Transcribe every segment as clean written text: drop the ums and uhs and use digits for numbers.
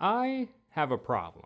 I have a problem.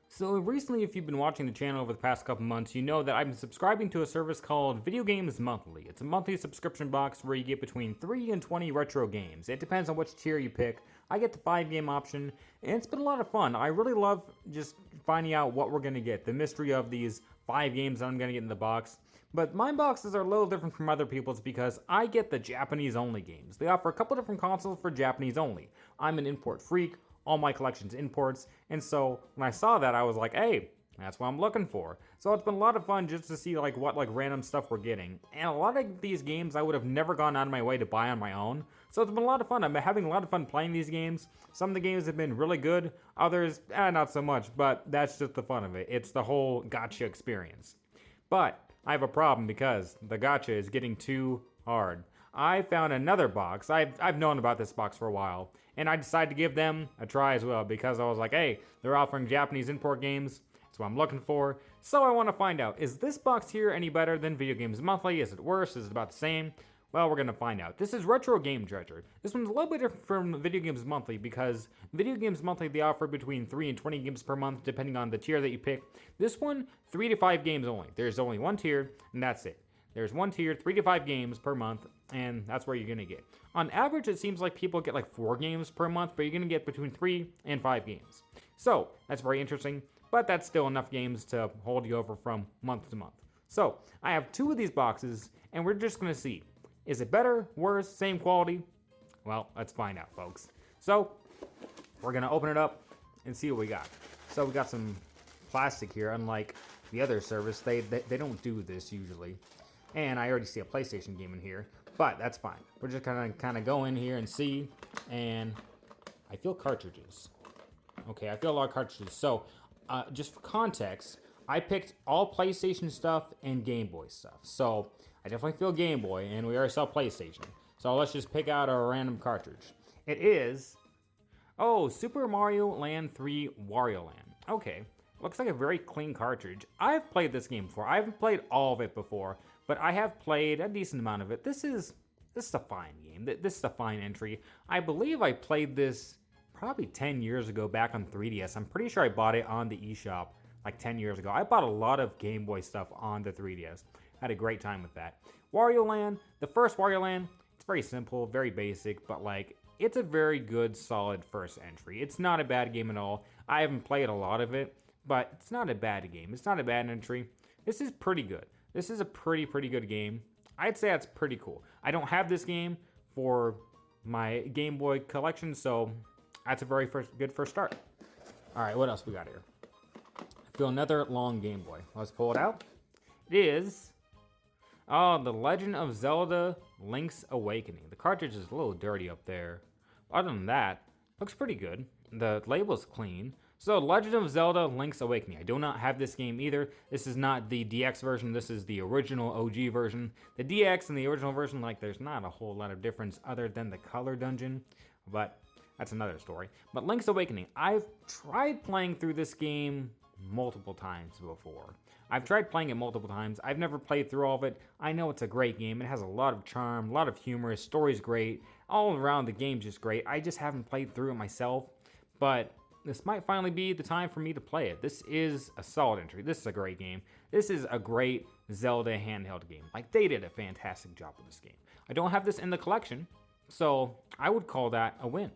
So recently, if you've been watching the channel over the past couple months, you know that I've been subscribing to a service called Video Games Monthly. It's a monthly subscription box where you get between 3 and 20 retro games. It depends on which tier you pick. I get the 5-game option, and it's been a lot of fun. I really love just finding out what we're going to get, the mystery of these 5 games that I'm going to get in the box. But my boxes are a little different from other people's because I get the Japanese-only games. They offer a couple different consoles for Japanese-only. I'm an import freak. All my collection's imports, and so when I saw that, I was like, hey, that's what I'm looking for. So it's been a lot of fun just to see what random stuff we're getting. And a lot of these games I would have never gone out of my way to buy on my own. So it's been a lot of fun. I'm having a lot of fun playing these games. Some of the games have been really good, others, not so much, but that's just the fun of it. It's the whole gacha experience. But I have a problem because the gacha is getting too hard. I found another box. I've known about this box for a while, and I decided to give them a try as well because I was like, hey, they're offering Japanese import games. That's what I'm looking for. So I want to find out, is this box here any better than Video Games Monthly? Is it worse? Is it about the same? Well, we're going to find out. This is Retro Game Treasure. This one's a little bit different from Video Games Monthly because Video Games Monthly, they offer between 3 and 20 games per month depending on the tier that you pick. This one, 3 to 5 games only. There's only one tier, and that's it. There's one tier, 3 to 5 games per month, and that's where you're going to get. On average, it seems like people get 4 games per month, but you're going to get between 3 and 5 games. So, that's very interesting, but that's still enough games to hold you over from month to month. So, I have 2 of these boxes, and we're just going to see. Is it better, worse, same quality? Well, let's find out, folks. So, we're going to open it up and see what we got. So, we got some plastic here, unlike the other service. They don't do this usually. And I already see a PlayStation game in here, but that's fine. We're just kind of go in here and see, and I feel cartridges. Okay, I feel a lot of cartridges. So, just for context, I picked all PlayStation stuff and Game Boy stuff. So, I definitely feel Game Boy, and we already saw PlayStation. So, let's just pick out a random cartridge. It is, Super Mario Land 3 Wario Land. Okay, looks like a very clean cartridge. I've played this game before. I haven't played all of it before, but I have played a decent amount of it. This is a fine game. This is a fine entry. I believe I played this probably 10 years ago back on 3DS. I'm pretty sure I bought it on the eShop 10 years ago. I bought a lot of Game Boy stuff on the 3DS. Had a great time with that. Wario Land, the first Wario Land, it's very simple, very basic, but it's a very good, solid first entry. It's not a bad game at all. I haven't played a lot of it, but it's not a bad game. It's not a bad entry. This is pretty good. This is a pretty good game. I'd say that's pretty cool. I don't have this game for my Game Boy collection, so that's a very good first start. All right, what else we got here? I feel another long Game Boy. Let's pull it out. It is, The Legend of Zelda Link's Awakening. The cartridge is a little dirty up there. Other than that, looks pretty good. The label's clean. So, Legend of Zelda Link's Awakening. I do not have this game either. This is not the DX version. This is the original OG version. The DX and the original version, there's not a whole lot of difference other than the color dungeon. But that's another story. But Link's Awakening. I've tried playing through this game multiple times before. I've tried playing it multiple times. I've never played through all of it. I know it's a great game. It has a lot of charm, a lot of humor. The story's great. All around the game's just great. I just haven't played through it myself. But this might finally be the time for me to play it. This is a solid entry. This is a great game. This is a great Zelda handheld game. They did a fantastic job with this game. I don't have this in the collection, so I would call that a win.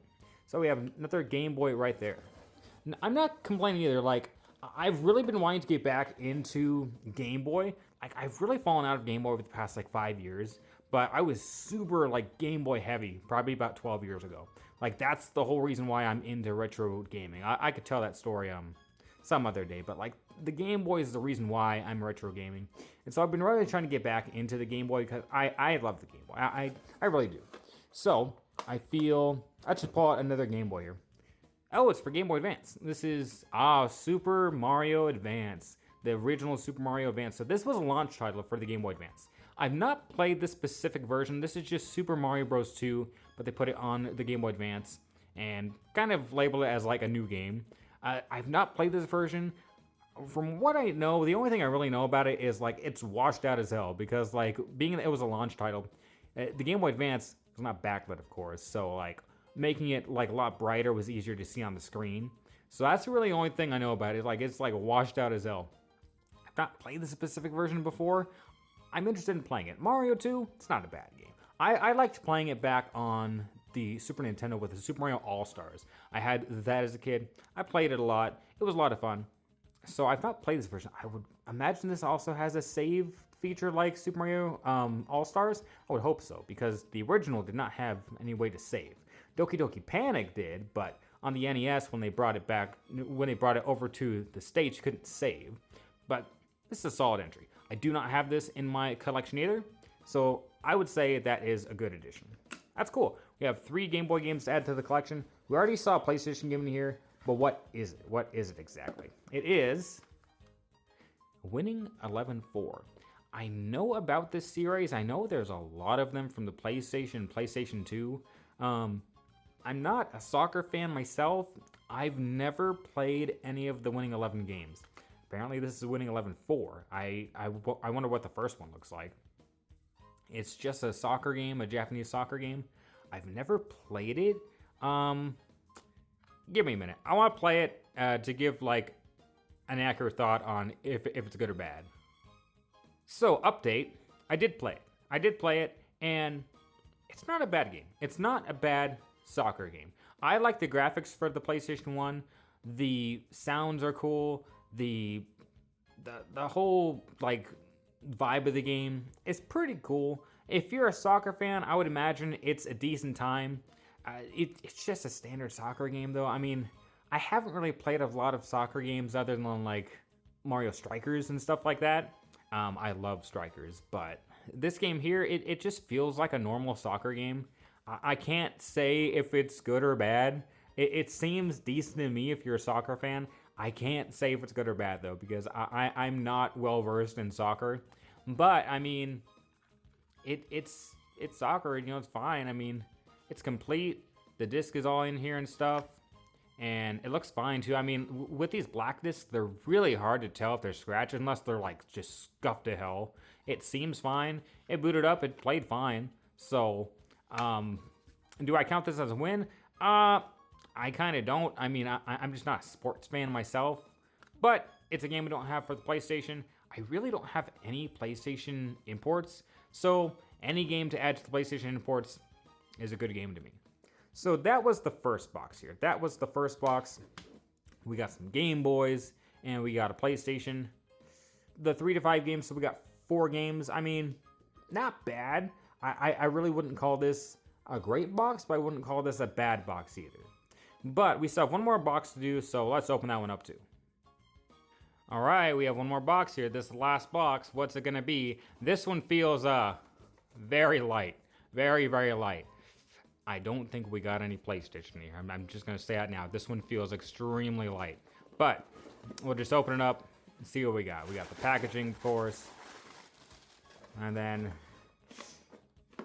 So we have another Game Boy right there. I'm not complaining either. I've really been wanting to get back into Game Boy. I've really fallen out of Game Boy over the past 5 years, but I was super Game Boy heavy probably about 12 years ago. That's the whole reason why I'm into retro gaming. I could tell that story some other day, but the Game Boy is the reason why I'm retro gaming. And so I've been really trying to get back into the Game Boy because I love the Game Boy. I really do. So I feel I should pull out another Game Boy here. Oh, it's for Game Boy Advance. This is Super Mario Advance, the original Super Mario Advance. So this was a launch title for the Game Boy Advance. I've not played this specific version. This is just Super Mario Bros. 2, but they put it on the Game Boy Advance and kind of labeled it as a new game. I've not played this version. From what I know, the only thing I really know about it is it's washed out as hell because being that it was a launch title, the Game Boy Advance was not backlit, of course. So making it like a lot brighter was easier to see on the screen. So that's really the only thing I know about it. Like, it's like washed out as hell. I've not played the specific version before. I'm interested in playing it. Mario 2, it's not a bad game. I liked playing it back on the Super Nintendo with the Super Mario All-Stars. I had that as a kid. I played it a lot. It was a lot of fun. So I've not played this version. I would imagine this also has a save feature like Super Mario All-Stars. I would hope so, because the original did not have any way to save. Doki Doki Panic did, but on the NES, when they brought it over to the States, you couldn't save. But this is a solid entry. I do not have this in my collection either, so I would say that is a good addition. That's cool. We have 3 Game Boy games to add to the collection. We already saw a PlayStation game in here, but what is it? What is it exactly? It is Winning 11-4. I know about this series. I know there's a lot of them from the PlayStation 2. I'm not a soccer fan myself. I've never played any of the Winning 11 games. Apparently this is Winning 11-4. I wonder what the first one looks like. It's just a soccer game, a Japanese soccer game. I've never played it. Give me a minute. I want to play it to give like an accurate thought on if it's good or bad. So, update. I did play it, and it's not a bad game. It's not a bad soccer game. I like the graphics for the PlayStation 1. The sounds are cool. The whole like vibe of the game is pretty cool. If you're a soccer fan, I would imagine it's a decent time. It's just a standard soccer game, though. I mean, I haven't really played a lot of soccer games other than like Mario Strikers and stuff like that. I love Strikers, but this game here, it just feels like a normal soccer game. I can't say if it's good or bad. It seems decent to me if you're a soccer fan. I can't say if it's good or bad, though, because I'm not well-versed in soccer. But, I mean, it's soccer, you know, it's fine. I mean, it's complete. The disc is all in here and stuff. And it looks fine, too. I mean, with these black discs, they're really hard to tell if they're scratched, unless they're, like, just scuffed to hell. It seems fine. It booted up. It played fine. So, do I count this as a win? I kind of don't. I mean, I'm just not a sports fan myself. But it's a game we don't have for the PlayStation. I really don't have any PlayStation imports. So, any game to add to the PlayStation imports is a good game to me. So that was the first box here. That was the first box. We got some Game Boys, and we got a PlayStation. The 3 to 5 games, so we got 4 games. I mean, not bad. I really wouldn't call this a great box, but I wouldn't call this a bad box either. But we still have one more box to do, so let's open that one up too. All right, we have one more box here. This last box, what's it gonna be? This one feels very light. Very, very light. I don't think we got any PlayStation here. I'm just going to say that now. This one feels extremely light. But we'll just open it up and see what we got. We got the packaging, of course. And then,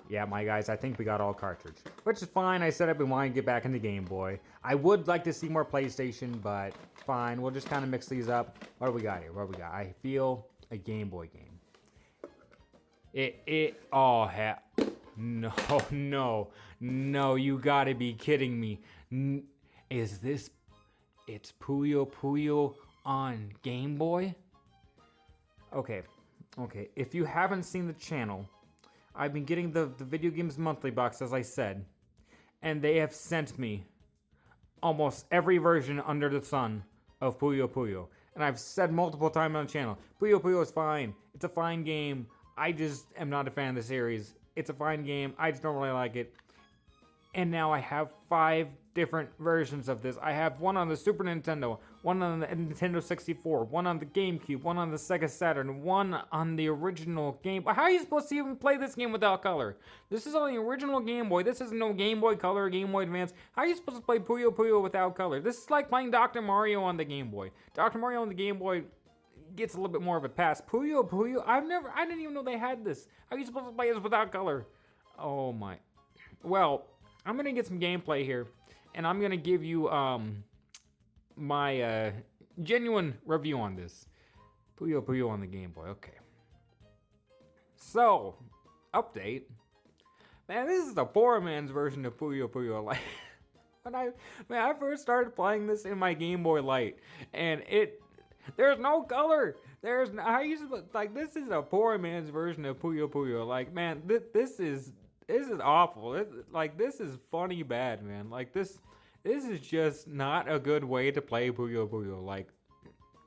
yeah, my guys, I think we got all cartridge. Which is fine. I said I've been wanting to get back into Game Boy. I would like to see more PlayStation, but fine. We'll just kind of mix these up. What do we got here? What do we got? I feel a Game Boy game. No, you gotta be kidding me. Is this, it's Puyo on Game Boy? Okay, if you haven't seen the channel, I've been getting the Video Games Monthly box, as I said, and they have sent me almost every version under the sun of Puyo. And I've said multiple times on the channel, Puyo is fine, it's a fine game, I just am not a fan of the series. It's a fine game. I just don't really like it. And now I have 5 different versions of this. I have one on the Super Nintendo, one on the Nintendo 64, one on the GameCube, one on the Sega Saturn, one on the original Game Boy. How are you supposed to even play this game without color? This is on the original Game Boy. This isn't no Game Boy Color or Game Boy Advance. How are you supposed to play Puyo without color? This is like playing Dr. Mario on the Game Boy. Dr. Mario on the Game Boy gets a little bit more of a pass. Puyo, I didn't even know they had this. How are you supposed to play this without color? Oh my. Well, I'm gonna get some gameplay here, and I'm gonna give you my genuine review on this. Puyo on the Game Boy. Okay. So, update. Man, this is the poor man's version of Puyo. Like, Man, I first started playing this in my Game Boy Light, and there's no color. How you like, this is a poor man's version of Puyo Puyo. Like, man, this is awful. This is funny bad, man. Like, this is just not a good way to play Puyo Puyo. Like,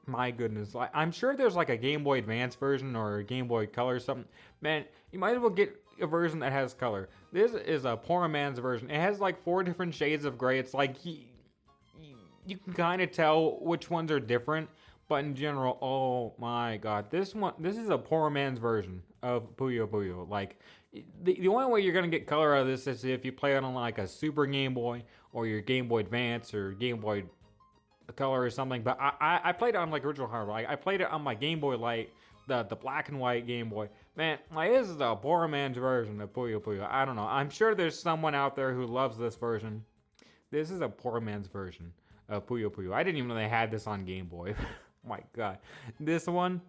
my goodness. Like, I'm sure there's like a Game Boy Advance version or a Game Boy Color or something. Man, you might as well get a version that has color. This is a poor man's version. It has like 4 different shades of gray. It's like you can kind of tell which ones are different, but in general, oh my god, this is a poor man's version of Puyo Puyo. Like, the only way you're gonna get color out of this is if you play it on like a Super Game Boy or your Game Boy Advance or Game Boy Color or something. But I played it on like original hardware. I played it on my Game Boy Light, the black and white Game Boy. Man, like, this is a poor man's version of Puyo Puyo. I don't know. I'm sure there's someone out there who loves this version. This is a poor man's version of Puyo Puyo. I didn't even know they had this on Game Boy. My god. This one's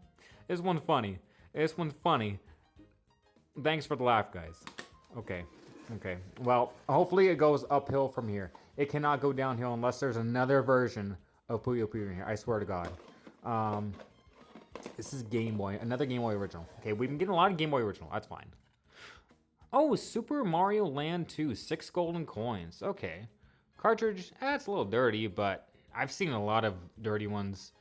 funny. This one's funny. Thanks for the laugh, guys. Okay. Well, hopefully it goes uphill from here. It cannot go downhill unless there's another version of Puyo Puyo in here. I swear to God. This is Game Boy. Another Game Boy original. Okay, we've been getting a lot of Game Boy original. That's fine. Oh, Super Mario Land 2. 6 golden coins. Okay. Cartridge, it's a little dirty, but I've seen a lot of dirty ones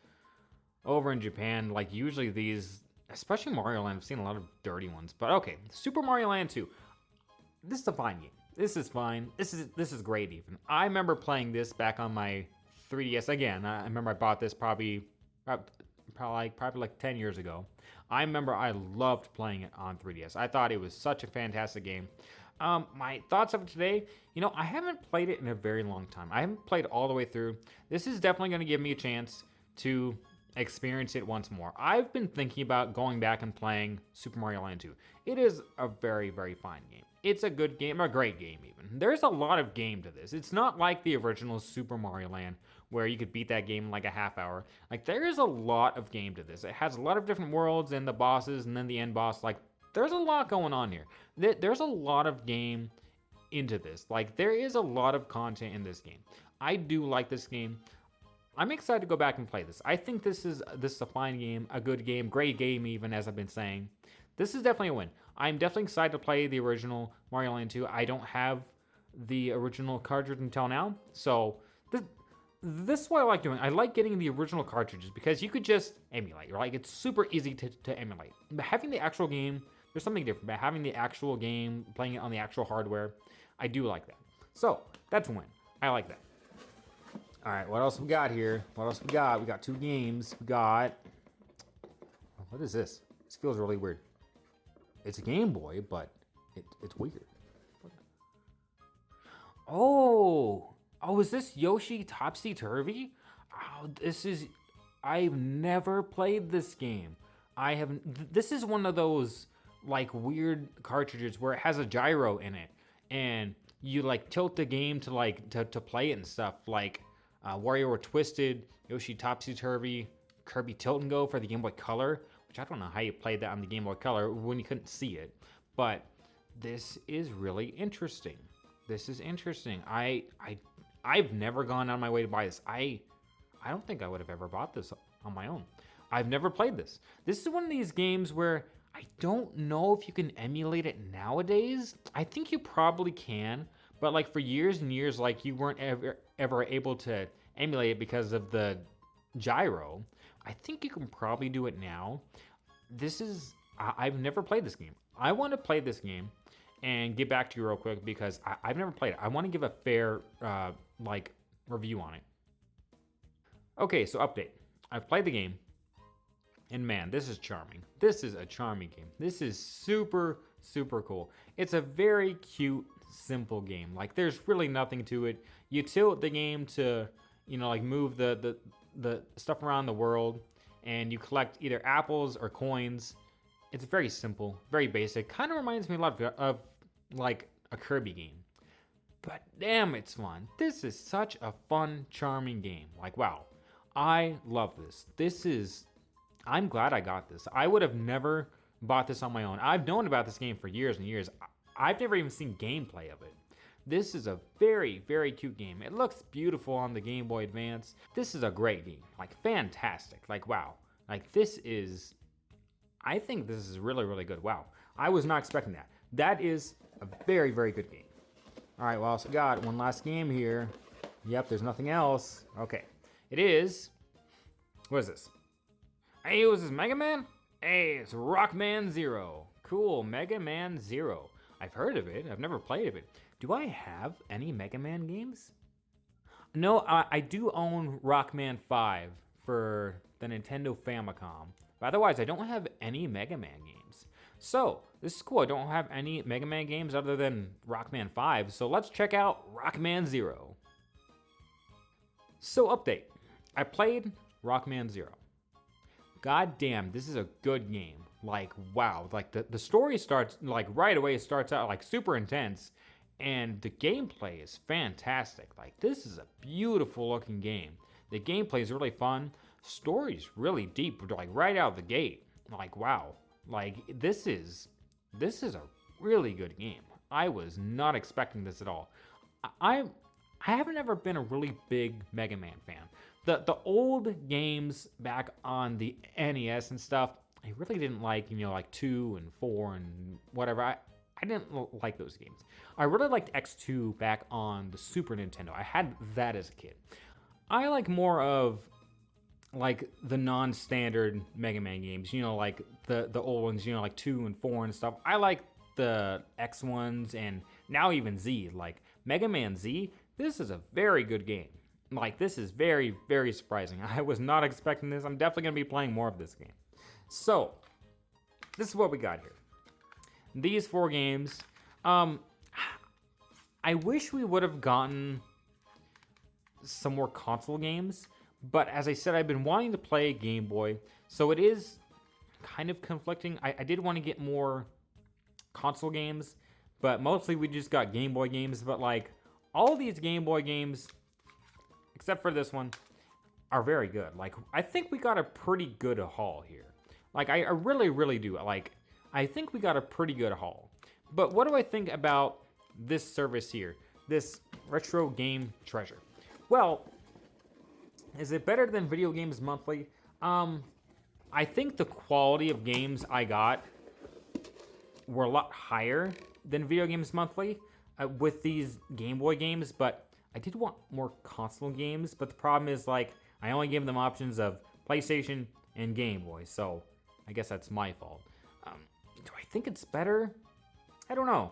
over in Japan. Like, usually these, especially Mario Land, I've seen a lot of dirty ones. But okay, Super Mario Land 2. This is a fine game. This is fine. This is great even. I remember playing this back on my 3DS again. I remember I bought this probably like 10 years ago. I remember I loved playing it on 3DS. I thought it was such a fantastic game. My thoughts of it today, I haven't played it in a very long time. I haven't played all the way through. This is definitely going to give me a chance to experience it once more. I've been thinking about going back and playing Super Mario Land 2. It is a very, very fine game. It's a good game, a great game even. There's a lot of game to this. It's not like the original Super Mario Land where you could beat that game in like a half hour. Like, there is a lot of game to this. It has a lot of different worlds and the bosses and then the end boss. Like, there's a lot going on here. There's a lot of game into this. Like, there is a lot of content in this game. I do like this game. I'm excited to go back and play this. I think this is a fine game, a good game, great game even, as I've been saying. This is definitely a win. I'm definitely excited to play the original Mario Land 2. I don't have the original cartridge until now, so this is what I like doing. I like getting the original cartridges because you could just emulate. Like, it's super easy to emulate. But having the actual game, there's something different about having the actual game, playing it on the actual hardware. I do like that. So, that's a win. I like that. All right, what else we got here? What else we got? We got 2 games. We got... What is this? This feels really weird. It's a Game Boy, but it's weird. Oh, is this Yoshi Topsy Turvy? Oh, I've never played this game. This is one of those like weird cartridges where it has a gyro in it, and you like tilt the game to like to play it and stuff. Like WarioWare Twisted, Yoshi Topsy Turvy, Kirby Tilt and Go for the Game Boy Color. I don't know how you played that on the Game Boy Color when you couldn't see it, but this is really interesting. This is interesting. I've never gone on my way to buy this. I don't think I would have ever bought this on my own. I've never played this. This is one of these games where I don't know if you can emulate it nowadays. I think you probably can, but like for years and years, like you weren't ever able to emulate it because of the gyro. I think you can probably do it now. I've never played this game. I want to play this game and get back to you real quick because I've never played it. I want to give a fair, review on it. Okay, so update. I've played the game, and man, this is charming. This is a charming game. This is super, super cool. It's a very cute, simple game. Like, there's really nothing to it. You tilt the game to, move the stuff around the world, and you collect either apples or coins. It's very simple, very basic. Kind of reminds me a lot of like a Kirby game. But damn, it's fun. This is such a fun, charming game. Like, wow. I love this. I'm glad I got this. I would have never bought this on my own. I've known about this game for years and years. I've never even seen gameplay of it. This is a very, very cute game. It looks beautiful on the Game Boy Advance. This is a great game, like fantastic, like wow. Like this is, I think this is really, really good. Wow, I was not expecting that. That is a very, very good game. All right, well, so got one last game here. Yep, there's nothing else. Okay, it is, what is this? Hey, was this Mega Man? Hey, it's Rockman Zero. Cool, Mega Man Zero. I've heard of it, I've never played of it. Do I have any Mega Man games? No, I do own Rockman 5 for the Nintendo Famicom. But otherwise, I don't have any Mega Man games. So, this is cool. I don't have any Mega Man games other than Rockman 5. So let's check out Rockman Zero. So, update. I played Rockman Zero. God damn, this is a good game. Like, wow. Like, the story starts, like, right away. It starts out, like, super intense. And the gameplay is fantastic. Like, this is a beautiful looking game. The gameplay is really fun. Story's really deep, like, right out of the gate. Like, wow. Like, this is a really good game. I was not expecting this at all. I haven't ever been a really big Mega Man fan. The old games back on the NES and stuff, I really didn't like, you know, like 2 and 4 and whatever. I didn't like those games. I really liked X2 back on the Super Nintendo. I had that as a kid. I like more of like the non-standard Mega Man games, you know, like the old ones, you know, like 2 and 4 and stuff. I like the X ones and now even Z, like Mega Man Z. This is a very good game. Like, this is very, very surprising. I was not expecting this. I'm definitely going to be playing more of this game. So, this is what we got here. These 4 games. I wish we would have gotten some more console games. But as I said, I've been wanting to play Game Boy. So it is kind of conflicting. I did want to get more console games. But mostly we just got Game Boy games. But like, all these Game Boy games, except for this one, are very good. Like, I think we got a pretty good haul here. Like, I really, really do. Like, I think we got a pretty good haul. But what do I think about this service here? This Retro Game Treasure. Well, is it better than Video Games Monthly? I think the quality of games I got were a lot higher than Video Games Monthly with these Game Boy games, but I did want more console games, but the problem is, like, I only gave them options of PlayStation and Game Boy, so I guess that's my fault. Do I think it's better? I don't know.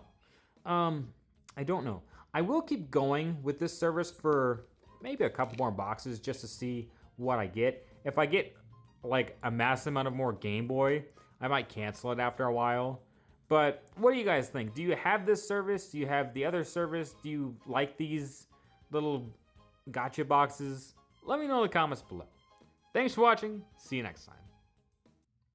I don't know. I will keep going with this service for maybe a couple more boxes just to see what I get. If I get, like, a massive amount of more Game Boy, I might cancel it after a while. But what do you guys think? Do you have this service? Do you have the other service? Do you like these little gotcha boxes? Let me know in the comments below. Thanks for watching. See you next time.